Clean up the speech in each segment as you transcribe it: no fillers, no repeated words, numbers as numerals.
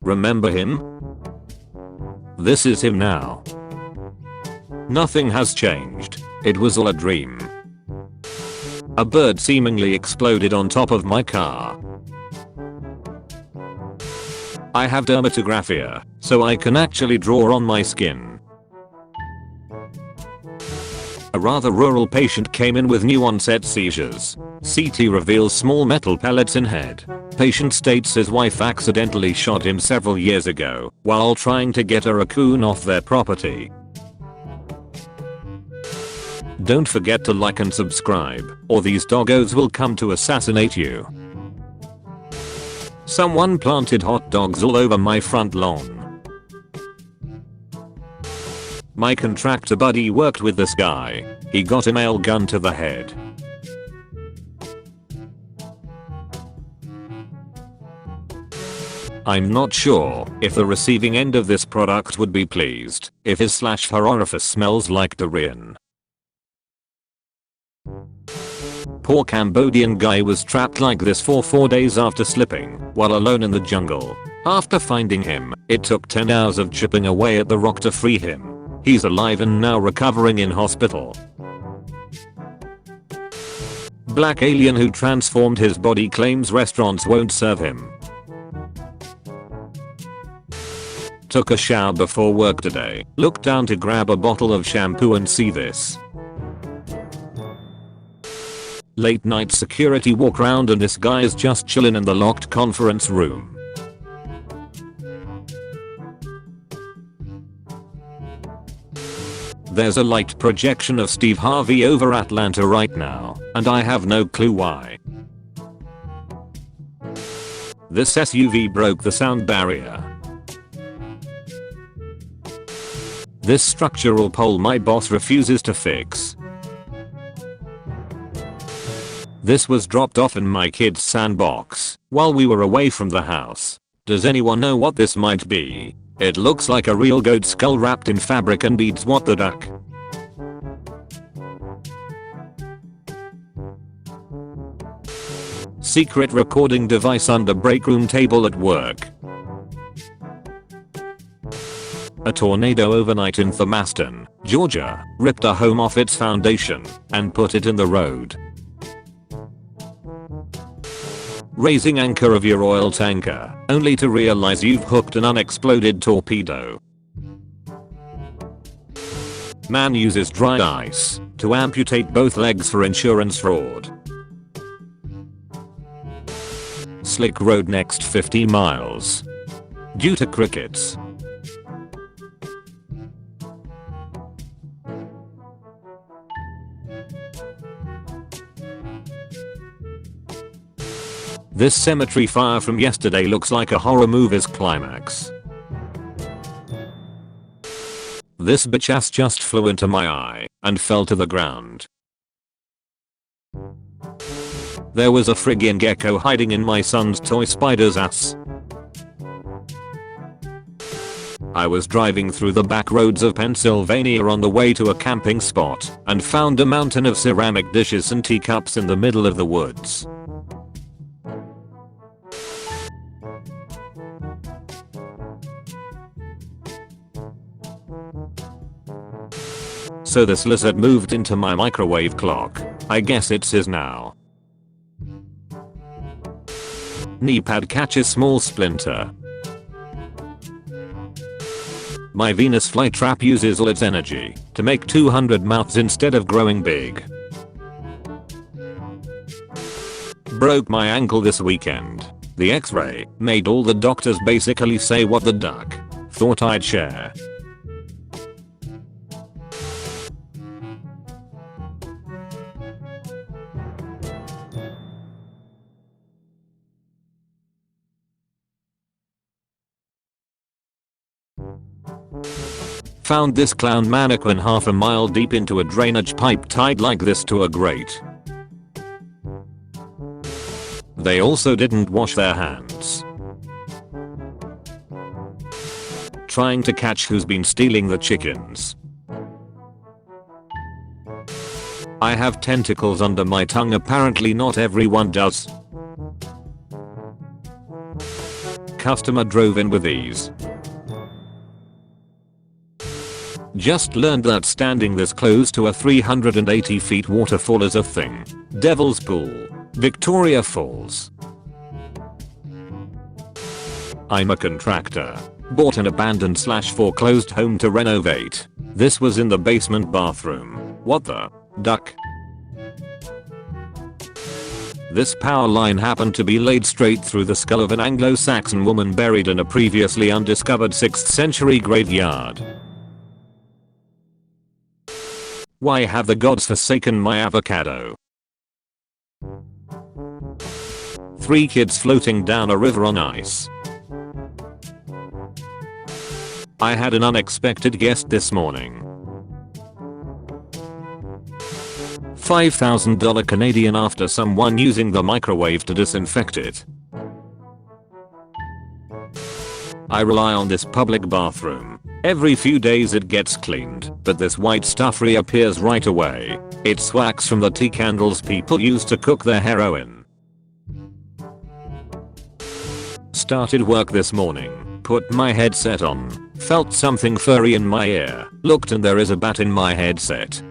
Remember him? This is him now. Nothing has changed. It was all a dream. A bird seemingly exploded on top of my car. I have dermatographia, so I can actually draw on my skin. A rather rural patient came in with new onset seizures. CT reveals small metal pellets in head. Patient states his wife accidentally shot him several years ago while trying to get a raccoon off their property. Don't forget to like and subscribe, or these doggos will come to assassinate you. Someone planted hot dogs all over my front lawn. My contractor buddy worked with this guy. He got a nail gun to the head. I'm not sure if the receiving end of this product would be pleased if his/her orifice smells like durian. Poor Cambodian guy was trapped like this for 4 days after slipping while alone in the jungle. After finding him, it took 10 hours of chipping away at the rock to free him. He's alive and now recovering in hospital. Black alien who transformed his body claims restaurants won't serve him. Took a shower before work today. Looked down to grab a bottle of shampoo and see this. Late night security walk round and this guy is just chillin' in the locked conference room. There's a light projection of Steve Harvey over Atlanta right now, and I have no clue why. This SUV broke the sound barrier. This structural pole my boss refuses to fix. This was dropped off in my kid's sandbox while we were away from the house. Does anyone know what this might be? It looks like a real goat skull wrapped in fabric and beads. What the duck? Secret recording device under break room table at work. A tornado overnight in Thomaston, Georgia, ripped a home off its foundation and put it in the road. Raising anchor of your oil tanker, only to realize you've hooked an unexploded torpedo. Man uses dry ice to amputate both legs for insurance fraud. Slick road next 50 miles. Due to crickets. This cemetery fire from yesterday looks like a horror movie's climax. This bitch ass just flew into my eye and fell to the ground. There was a friggin' gecko hiding in my son's toy spider's ass. I was driving through the back roads of Pennsylvania on the way to a camping spot and found a mountain of ceramic dishes and teacups in the middle of the woods. So this lizard moved into my microwave clock. I guess it's his now. Knee pad catches small splinter. My Venus flytrap uses all its energy to make 200 mouths instead of growing big. Broke my ankle this weekend. The x-ray made all the doctors basically say what the duck. Thought I'd share. Found this clown mannequin half a mile deep into a drainage pipe tied like this to a grate. They also didn't wash their hands. Trying to catch who's been stealing the chickens. I have tentacles under my tongue, apparently not everyone does. customer drove in with these. Just learned that standing this close to a 380 feet waterfall is a thing. Devil's Pool, Victoria Falls. I'm a contractor. Bought an abandoned / foreclosed home to renovate. This was in the basement bathroom. What the duck? This power line happened to be laid straight through the skull of an Anglo-Saxon woman buried in a previously undiscovered 6th century graveyard. Why have the gods forsaken my avocado? 3 kids floating down a river on ice. I had an unexpected guest this morning. $5,000 Canadian after someone using the microwave to disinfect it. I rely on this public bathroom. Every few days it gets cleaned, but this white stuff reappears right away. It's wax from the tea candles people use to cook their heroin. Started work this morning, put my headset on, felt something furry in my ear, looked and there is a bat in my headset.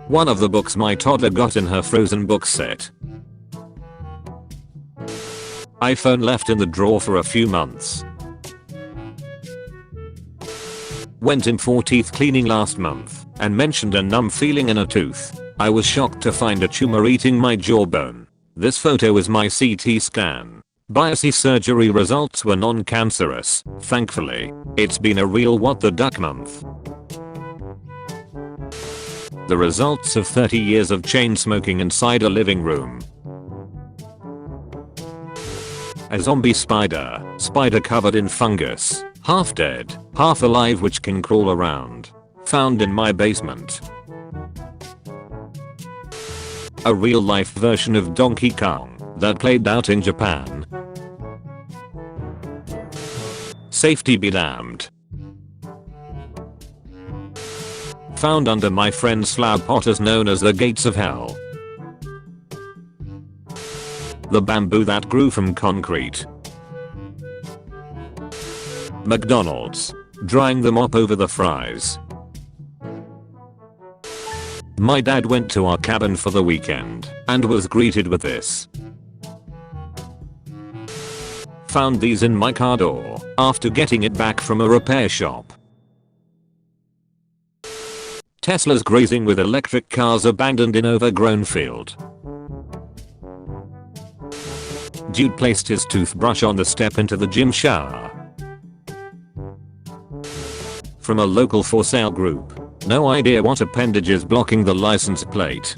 One of the books my toddler got in her Frozen book set. iPhone left in the drawer for a few months. Went in for teeth cleaning last month and mentioned a numb feeling in a tooth. I was shocked to find a tumor eating my jawbone. This photo is my CT scan. Biopsy surgery results were non-cancerous, thankfully. It's been a real what the duck month. The results of 30 years of chain smoking inside a living room. A zombie spider covered in fungus, half dead, half alive which can crawl around. Found in my basement. A real life version of Donkey Kong that played out in Japan. Safety be damned. Found under my friend's flower pot is known as the gates of hell. The bamboo that grew from concrete. McDonald's. Drying the mop over the fries. My dad went to our cabin for the weekend and was greeted with this. Found these in my car door after getting it back from a repair shop. Teslas grazing with electric cars abandoned in overgrown field. Dude placed his toothbrush on the step into the gym shower. From a local for sale group. No idea what appendage is blocking the license plate.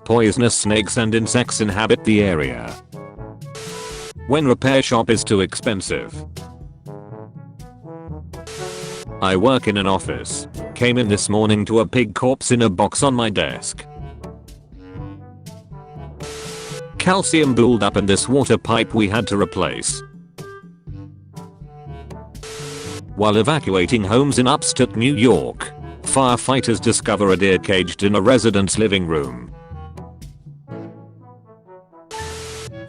Poisonous snakes and insects inhabit the area. When repair shop is too expensive. I work in an office. Came in this morning to a pig corpse in a box on my desk. Calcium build up in this water pipe we had to replace. While evacuating homes in upstate New York, firefighters discover a deer caged in a resident's living room.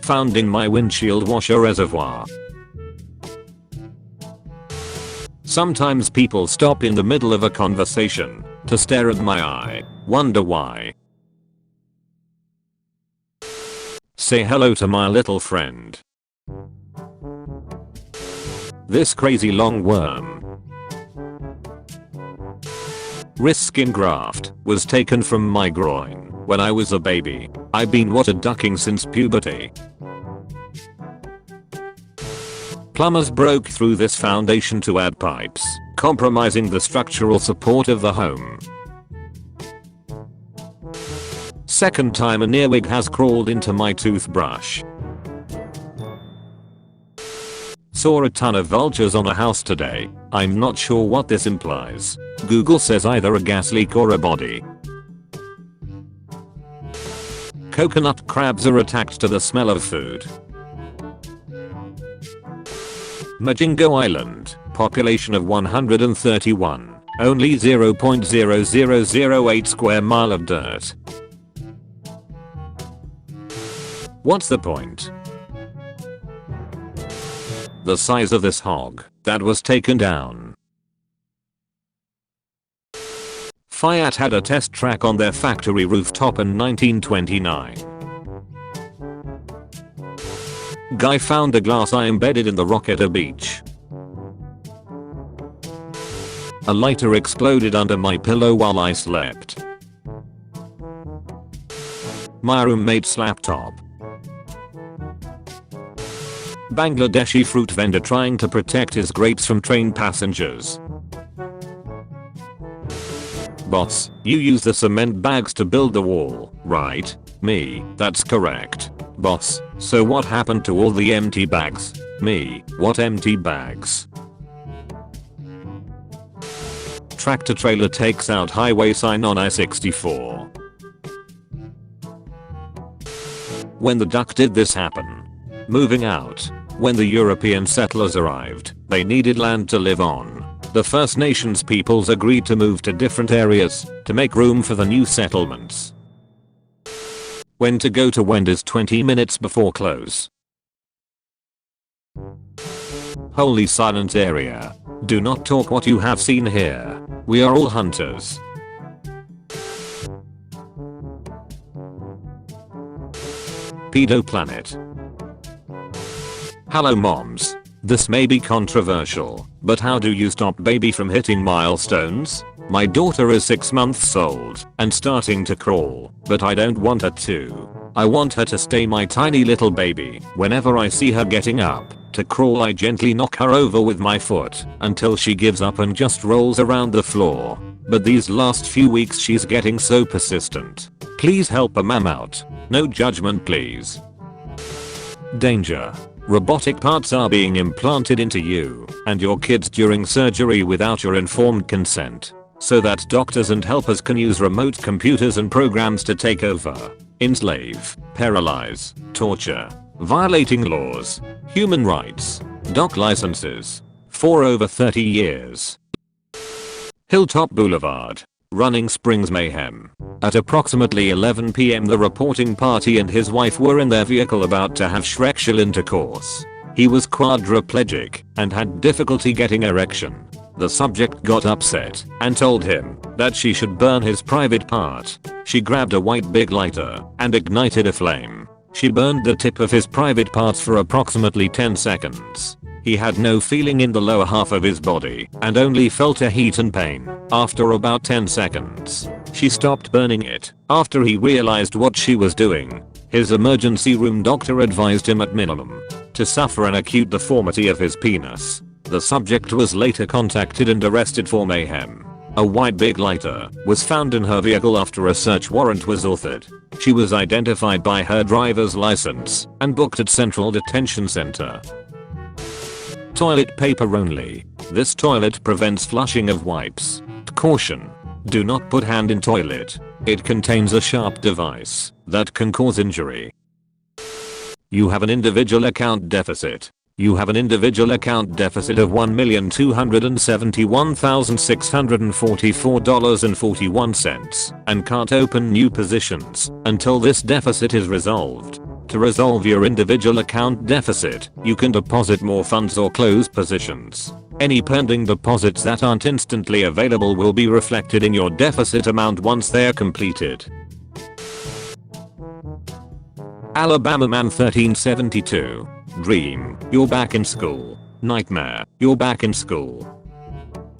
Found in my windshield washer reservoir. Sometimes people stop in the middle of a conversation to stare at my eye. Wonder why. Say hello to my little friend. This crazy long worm. Wrist skin graft was taken from my groin when I was a baby. I've been water ducking since puberty. Plumbers broke through this foundation to add pipes, compromising the structural support of the home. Second time an earwig has crawled into my toothbrush. Saw a ton of vultures on a house today. I'm not sure what this implies. Google says either a gas leak or a body. Coconut crabs are attached to the smell of food. Majingo Island, population of 131, only 0.0008 square mile of dirt. What's the point? The size of this hog that was taken down. Fiat had a test track on their factory rooftop in 1929. Guy found a glass eye embedded in the rock at a beach. A lighter exploded under my pillow while I slept. My roommate's laptop. Bangladeshi fruit vendor trying to protect his grapes from train passengers. Boss, you use the cement bags to build the wall, right? Me, that's correct. Boss, so what happened to all the empty bags? Me, what empty bags? Tractor trailer takes out highway sign on I-64. When the duck did this happen? Moving out. When the European settlers arrived, they needed land to live on. The First Nations peoples agreed to move to different areas to make room for the new settlements. When to go to Wendy's 20 minutes before close. Holy silent area. Do not talk what you have seen here. We are all hunters. Pedo planet. Hello moms. This may be controversial, but how do you stop baby from hitting milestones? My daughter is 6 months old and starting to crawl, but I don't want her to. I want her to stay my tiny little baby. Whenever I see her getting up to crawl, I gently knock her over with my foot until she gives up and just rolls around the floor. But these last few weeks she's getting so persistent. Please help a mom out. No judgment please. Danger. Robotic parts are being implanted into you and your kids during surgery without your informed consent, so that doctors and helpers can use remote computers and programs to take over, enslave, paralyze, torture, violating laws, human rights, doc licenses, for over 30 years. Hilltop Boulevard, Running Springs mayhem. At approximately 11 PM the reporting party and his wife were in their vehicle about to have sexual intercourse. He was quadriplegic and had difficulty getting erection. The subject got upset and told him that she should burn his private part. She grabbed a white big lighter and ignited a flame. She burned the tip of his private parts for approximately 10 seconds. He had no feeling in the lower half of his body and only felt a heat and pain after about 10 seconds. She stopped burning it after he realized what she was doing. His emergency room doctor advised him at minimum to suffer an acute deformity of his penis. The subject was later contacted and arrested for mayhem. A white big lighter was found in her vehicle after a search warrant was authored. She was identified by her driver's license and booked at Central Detention Center. Toilet paper only. This toilet prevents flushing of wipes. Caution. Do not put hand in toilet. It contains a sharp device that can cause injury. You have an individual account deficit. You have an individual account deficit of $1,271,644.41 and can't open new positions until this deficit is resolved. To resolve your individual account deficit, you can deposit more funds or close positions. Any pending deposits that aren't instantly available will be reflected in your deficit amount once they are completed. Alabama man 1372. Dream, you're back in school. Nightmare, you're back in school.